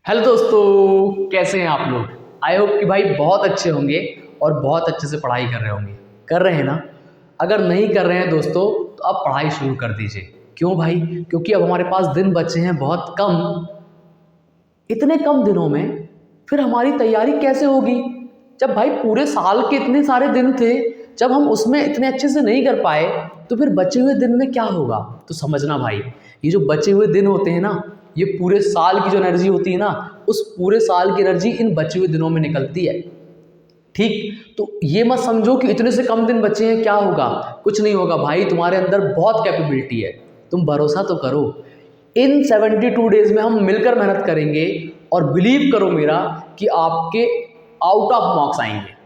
Hello दोस्तों, कैसे हैं आप लोग। आई होप कि भाई बहुत अच्छे होंगे और बहुत अच्छे से पढ़ाई कर रहे होंगे। कर रहे हैं ना। अगर नहीं कर रहे हैं दोस्तों तो अब पढ़ाई शुरू कर दीजिए। क्यों भाई? क्योंकि अब हमारे पास दिन बचे हैं बहुत कम। इतने कम दिनों में फिर हमारी तैयारी कैसे होगी? जब भाई पूरे साल के इतने सारे दिन थे, जब हम उसमें इतने अच्छे से नहीं कर पाए तो फिर बचे हुए दिन में क्या होगा? तो समझना भाई, ये जो बचे हुए दिन होते हैं ना, ये पूरे साल की जो एनर्जी होती है ना, उस पूरे साल की एनर्जी इन बचे हुए दिनों में निकलती है। ठीक, तो ये मत समझो कि इतने से कम दिन बचे हैं क्या होगा। कुछ नहीं होगा भाई, तुम्हारे अंदर बहुत कैपेबिलिटी है। तुम भरोसा तो करो। इन 72 डेज में हम मिलकर मेहनत करेंगे और बिलीव करो मेरा कि आपके आउट ऑफ मार्क्स आएंगे।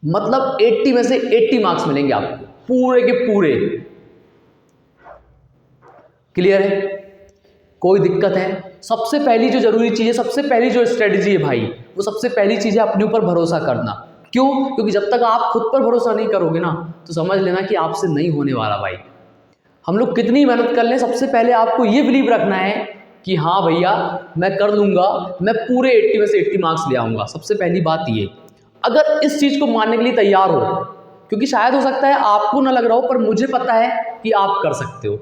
मतलब 80 में से 80 मार्क्स मिलेंगे आपको, पूरे के पूरे। क्लियर है? कोई दिक्कत है? सबसे पहली जो जरूरी चीज़ है, सबसे पहली जो स्ट्रेटजी है भाई, वो सबसे पहली चीज़ है अपने ऊपर भरोसा करना। क्यों? क्योंकि जब तक आप खुद पर भरोसा नहीं करोगे ना, तो समझ लेना कि आपसे नहीं होने वाला भाई। हम लोग कितनी मेहनत कर लें, सबसे पहले आपको ये बिलीव रखना है कि हाँ भैया मैं कर लूँगा, मैं पूरे 80 में से 80 मार्क्स ले आऊँगा। सबसे पहली बात ये, अगर इस चीज़ को मानने के लिए तैयार हो, क्योंकि शायद हो सकता है आपको ना लग रहा हो, पर मुझे पता है कि आप कर सकते हो।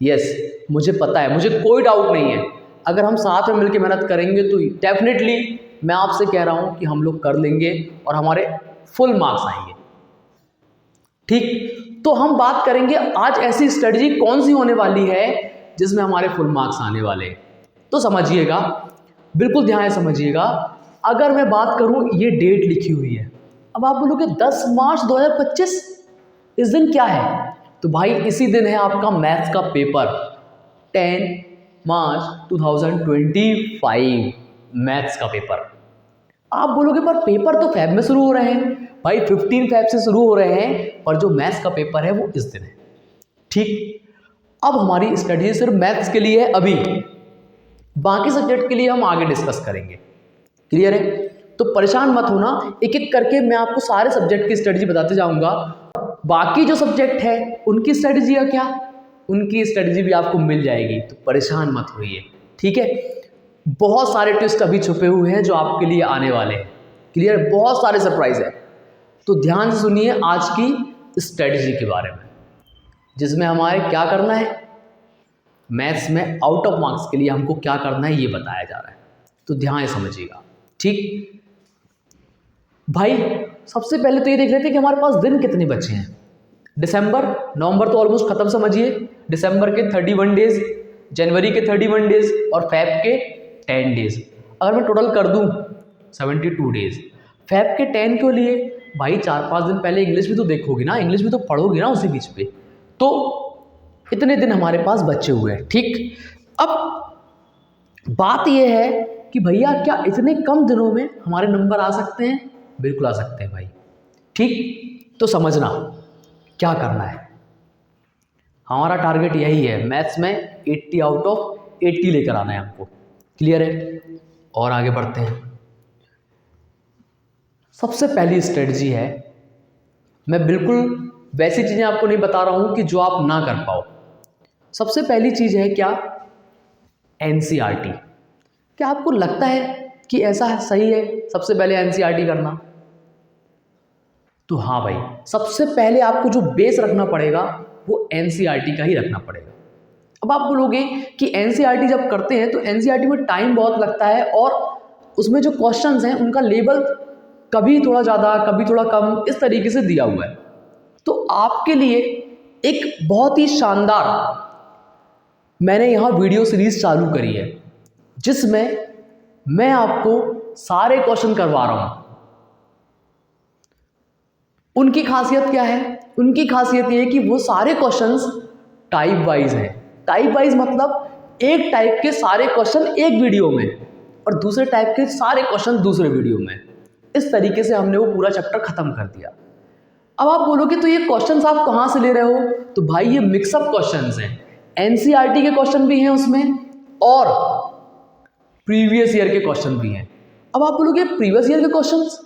यस, मुझे पता है, मुझे कोई डाउट नहीं है। अगर हम साथ में मिलकर मेहनत करेंगे तो डेफिनेटली मैं आपसे कह रहा हूँ कि हम लोग कर लेंगे और हमारे फुल मार्क्स आएंगे। ठीक, तो हम बात करेंगे आज ऐसी स्ट्रेटजी कौन सी होने वाली है जिसमें हमारे फुल मार्क्स आने वाले हैं। तो समझिएगा, बिल्कुल ध्यान से समझिएगा। अगर मैं बात करूं, ये डेट लिखी हुई है। अब आप बोलोगे 10 मार्च 2025, इस दिन क्या है? तो भाई इसी दिन है आपका मैथ्स का पेपर, 10 मार्च 2025 मैथ्स का पेपर। आप बोलोगे पर पेपर तो फैब में शुरू हो रहे हैं। भाई 15 फैब से शुरू हो रहे हैं, और जो मैथ्स का पेपर है वो इस दिन है। ठीक, अब हमारी स्टडी सिर्फ मैथ्स के लिए है अभी, बाकी सब्जेक्ट के लिए हम आगे डिस्कस करेंगे। क्लियर है? तो परेशान मत होना, एक एक करके मैं आपको सारे सब्जेक्ट की स्ट्रेटजी बताते जाऊंगा। बाकी जो सब्जेक्ट है उनकी स्ट्रेटजी है क्या, उनकी स्ट्रेटजी भी आपको मिल जाएगी, तो परेशान मत होइए। ठीक है? बहुत सारे ट्विस्ट अभी छुपे हुए हैं जो आपके लिए आने वाले हैं। क्लियर? बहुत सारे सरप्राइज है। तो ध्यान से सुनिए आज की स्ट्रेटजी के बारे में, जिसमें हमारे क्या करना है, मैथ्स में आउट ऑफ मार्क्स के लिए हमको क्या करना है ये बताया जा रहा है। तो ध्यान से समझिएगा। ठीक भाई, सबसे पहले तो ये देख लेते हैं कि हमारे पास दिन कितने बचे हैं। दिसंबर, नवंबर तो ऑलमोस्ट खत्म समझिए। दिसंबर के 31 डेज, जनवरी के 31 डेज और फैब के 10 डेज। अगर मैं टोटल कर दूं 72 डेज। फैब के 10 के लिए भाई 4-5 दिन पहले इंग्लिश भी तो देखोगे ना, इंग्लिश भी तो पढ़ोगे ना उसी बीच पे। तो इतने दिन हमारे पास बचे हुए हैं। ठीक, अब बात यह है कि भैया क्या इतने कम दिनों में हमारे नंबर आ सकते हैं? बिल्कुल आ सकते हैं भाई। ठीक, तो समझना क्या करना है। हमारा टारगेट यही है, मैथ्स में 80 आउट ऑफ 80 लेकर आना है हमको। क्लियर है? और आगे बढ़ते हैं। सबसे पहली स्ट्रेटजी है, मैं बिल्कुल वैसी चीज़ें आपको नहीं बता रहा हूं कि जो आप ना कर पाओ। सबसे पहली चीज़ है क्या? एनसीईआरटी। क्या आपको लगता है कि ऐसा सही है सबसे पहले एनसीईआरटी करना? तो हाँ भाई, सबसे पहले आपको जो बेस रखना पड़ेगा वो एनसीईआरटी का ही रखना पड़ेगा। अब आप बोलोगे कि एनसीईआरटी जब करते हैं तो एनसीईआरटी में टाइम बहुत लगता है, और उसमें जो क्वेश्चंस हैं उनका लेवल कभी थोड़ा ज़्यादा कभी थोड़ा कम इस तरीके से दिया हुआ है। तो आपके लिए एक बहुत ही शानदार मैंने यहाँ वीडियो सीरीज चालू करी है, जिसमें मैं आपको सारे क्वेश्चन करवा रहा हूँ। उनकी खासियत क्या है? उनकी खासियत ये है कि वो सारे क्वेश्चंस टाइप वाइज हैं। टाइप वाइज मतलब एक टाइप के सारे क्वेश्चन एक वीडियो में और दूसरे टाइप के सारे क्वेश्चन दूसरे वीडियो में। इस तरीके से हमने वो पूरा चैप्टर खत्म कर दिया। अब आप बोलोगे तो ये क्वेश्चंस आप कहाँ से ले रहे हो? तो भाई ये मिक्सअप क्वेश्चंस हैं। एनसीईआरटी के क्वेश्चन भी हैं उसमें और प्रीवियस ईयर के क्वेश्चन भी हैं। अब आप बोलोगे प्रीवियस ईयर के क्वेश्चंस?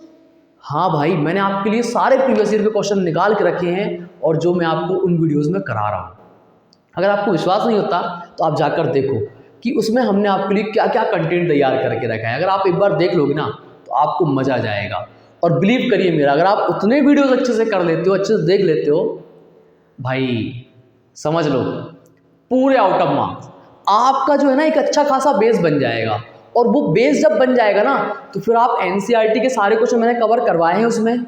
हाँ भाई, मैंने आपके लिए सारे प्रीवियस ईयर के क्वेश्चन निकाल के रखे हैं और जो मैं आपको उन वीडियोस में करा रहा हूँ। अगर आपको विश्वास नहीं होता तो आप जाकर देखो। कि उसमें हमने आपके लिए क्या क्या कंटेंट तैयार करके रखा है। अगर आप एक बार देख लोगे ना तो आपको मज़ा आ जाएगा। और बिलीव करिए मेरा, अगर आप उतने वीडियोस अच्छे से कर लेते हो, अच्छे से देख लेते हो, भाई समझ लो पूरे आउट ऑफ मार्क्स आपका जो है ना एक अच्छा खासा बेस बन जाएगा। और वो बेस जब बन जाएगा ना तो फिर आप एनसीईआरटी के सारे क्वेश्चन मैंने कवर करवाए हैं उसमें।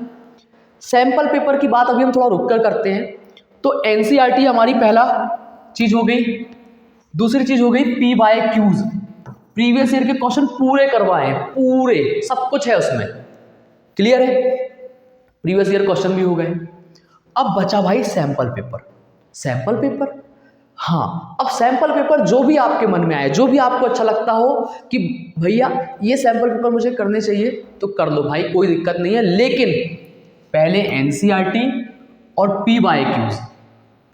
सैम्पल पेपर की बात अभी हम थोड़ा रुक कर करते हैं। तो एनसीईआरटी हमारी पहला चीज़ हो गई। दूसरी चीज़ हो गई PYQs, प्रीवियस ईयर के क्वेश्चन पूरे करवाए हैं, पूरे सब कुछ है उसमें, क्लियर है। प्रीवियस ईयर क्वेश्चन भी हो गए। अब बचा भाई सैंपल पेपर। सैंपल पेपर, हाँ, अब सैंपल पेपर जो भी आपके मन में आए, जो भी आपको अच्छा लगता हो कि भैया ये सैंपल पेपर मुझे करने चाहिए तो कर लो भाई, कोई दिक्कत नहीं है। लेकिन पहले एनसीईआरटी और PYQs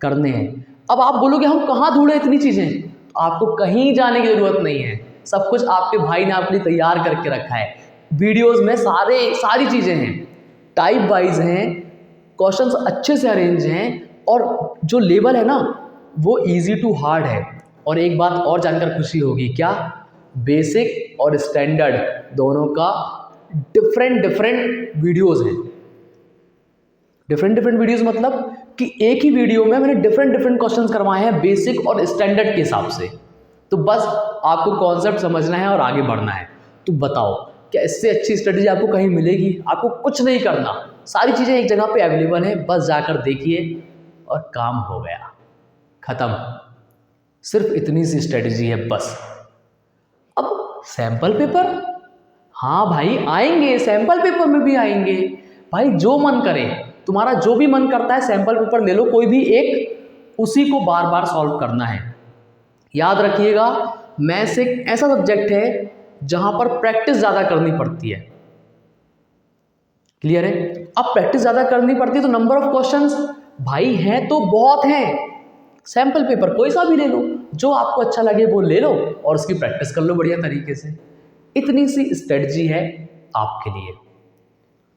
करने हैं। अब आप बोलोगे हम कहाँ ढूंढे इतनी चीज़ें, तो आपको कहीं जाने की ज़रूरत नहीं है, सब कुछ आपके भाई ने आपके लिए तैयार करके रखा है। वीडियोस में सारी चीज़ें हैं, टाइप वाइज हैं, क्वेश्चंस अच्छे से अरेंज हैं, और जो लेवल है ना वो इजी टू हार्ड है। और एक बात और जानकर खुशी होगी, क्या, बेसिक और स्टैंडर्ड दोनों का डिफरेंट वीडियोस हैं। डिफरेंट वीडियोस मतलब कि एक ही वीडियो में मैंने डिफरेंट क्वेश्चंस करवाए हैं बेसिक और स्टैंडर्ड के हिसाब से। तो बस आपको कॉन्सेप्ट समझना है और आगे बढ़ना है। तो बताओ क्या इससे अच्छी स्ट्रेटजी आपको कहीं मिलेगी? आपको कुछ नहीं करना, सारी चीज़ें एक जगह पे अवेलेबल है, बस जाकर देखिए और काम हो गया, ख़त्म। सिर्फ इतनी सी स्ट्रेटजी है बस। अब सैंपल पेपर, हाँ भाई आएंगे, सैंपल पेपर में भी आएंगे भाई, जो मन करे, तुम्हारा जो भी मन करता है सैंपल पेपर ले लो, कोई भी एक, उसी को बार बार सॉल्व करना है। याद रखिएगा मैथ्स एक ऐसा सब्जेक्ट है जहां पर प्रैक्टिस ज़्यादा करनी पड़ती है, क्लियर है। अब प्रैक्टिस ज़्यादा करनी पड़ती है तो नंबर ऑफ क्वेश्चंस भाई हैं तो बहुत हैं। सैंपल पेपर कोई सा भी ले लो, जो आपको अच्छा लगे वो ले लो और उसकी प्रैक्टिस कर लो बढ़िया तरीके से। इतनी सी स्ट्रेटजी है आपके लिए,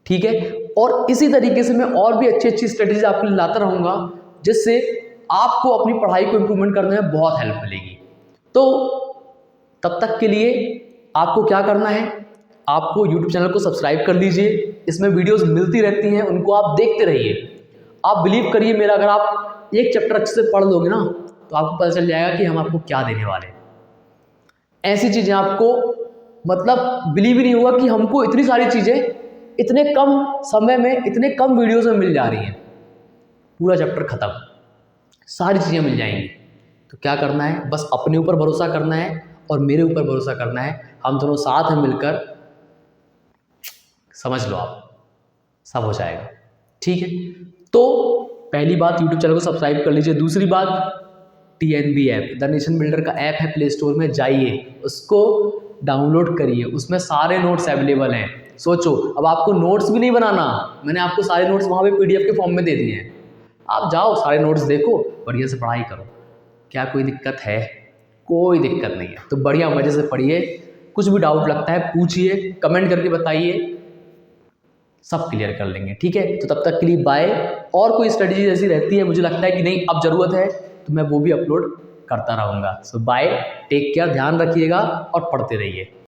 ठीक है। और इसी तरीके से मैं और भी अच्छी स्ट्रेटजी आपके लिए लाता रहूँगा, जिससे आपको अपनी पढ़ाई को इम्प्रूवमेंट करने में बहुत हेल्प मिलेगी। तो तब तक के लिए आपको क्या करना है, आपको YouTube चैनल को सब्सक्राइब कर लीजिए, इसमें वीडियोस मिलती रहती हैं, उनको आप देखते रहिए। आप बिलीव करिए मेरा, अगर आप एक चैप्टर अच्छे से पढ़ लोगे ना तो आपको पता चल जाएगा कि हम आपको क्या देने वाले हैं। ऐसी चीज़ें आपको मतलब बिलीव ही नहीं होगा कि हमको इतनी सारी चीज़ें इतने कम समय में, इतने कम वीडियोस में मिल जा रही हैं। पूरा चैप्टर खत्म, सारी चीज़ें मिल जाएंगी। तो क्या करना है, बस अपने ऊपर भरोसा करना है और मेरे ऊपर भरोसा करना है। हम दोनों साथ में मिलकर, समझ लो आप, सब हो जाएगा, ठीक है। तो पहली बात YouTube चैनल को सब्सक्राइब कर लीजिए। दूसरी बात, TNB app, the nation builder का ऐप है, प्ले स्टोर में जाइए, उसको डाउनलोड करिए, उसमें सारे नोट्स अवेलेबल हैं। सोचो अब आपको नोट्स भी नहीं बनाना, मैंने आपको सारे नोट्स वहाँ पे PDF के फॉर्म में दे दिए हैं। आप जाओ सारे नोट्स देखो, बढ़िया से पढ़ाई करो। क्या कोई दिक्कत है? कोई दिक्कत नहीं है। तो बढ़िया मज़े से पढ़िए, कुछ भी डाउट लगता है पूछिए, कमेंट करके बताइए, सब क्लियर कर लेंगे, ठीक है। तो तब तक के लिए बाय। और कोई स्ट्रेटजी ऐसी रहती है, मुझे लगता है कि नहीं अब ज़रूरत है, तो मैं वो भी अपलोड करता रहूँगा। सो बाय, टेक केयर, ध्यान रखिएगा और पढ़ते रहिए।